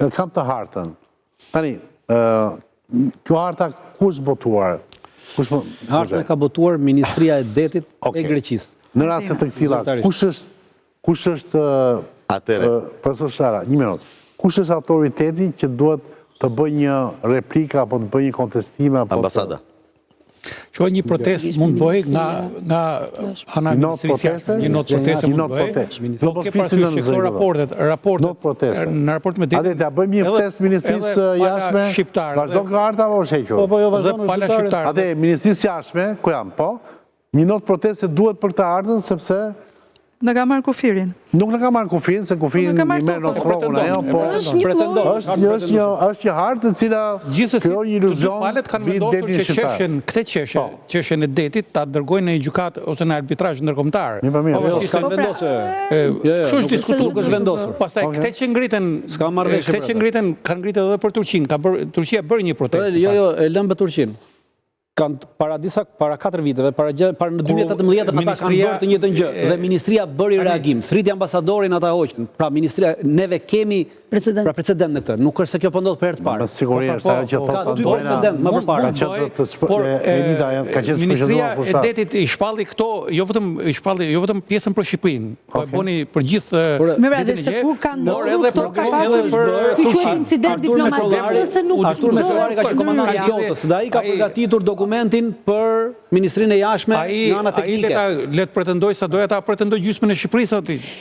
kam të hartën. Tani, kjo harta kush botuar? Hartën ka botuar Ministria e Detit e Greqisë. Në rast të këtilla, kush është profesor Shara, një minut. Kush është autoriteti që duhet të bëj një replika apo të bëj një kontestime? Ambasada. Që një protest mund bëj nga ana ministrisë, një not proteste mund bëj. Do po flisim në zë. Raportet, not proteste. Në raport me detin. Ja bëjmë një protestë ministrisë jashtme. Vazhdon karta apo shejqur? Po jo vazhdon shqiptar. Atë ministrisë jashtme, ku jam, po? Një not proteste duhet për të ardhën sepse në ka marrë kufirin. Nuk në ka marrë kufirin, se kufirin i merë në frovën ajo, po është një hartë të cila krijon një iluzion mbi detin shqiptar. Këtë çështjen e detit ta dërgojnë në gjykatë ose në arbitrazh ndërkombëtar. S'ka vendosur. Kështu është diskutuar, është vendosur. Pastaj këtë që ngritën, s'ka marrëveshje. Këtë që ngritën kanë ngritur edhe për Turqinë. Turqia bërë një protestë. Jo, e lëm për Turqinë. Para 4 viteve, para në 2018 ata kanë bërë të njëjtën gjë dhe ministria bëri reagim. Thriti ambasadorin ata hoqën. Pra ministria neve kemi precedent në këtë. Nuk është se kjo po ndodh për herë të parë. Me siguri është ajo që thotë dy precedent më përpara. Ministria e Detit i shpalli këto, jo vetëm pjesën për Shqipërinë, po e bëni për gjithë ditën e gjatë. Kur kanë ndodhur këto ka pasur për incident diplomatik ose nuk Artur Meçollari ka qenë komandant i flotës dhe ai ka përgatitur dokumentin për Ministrinë e Jashtme në ana teknike. Ai le të pretendoj sa doja ta pretendoj gjysmën e Shqipërisë aty.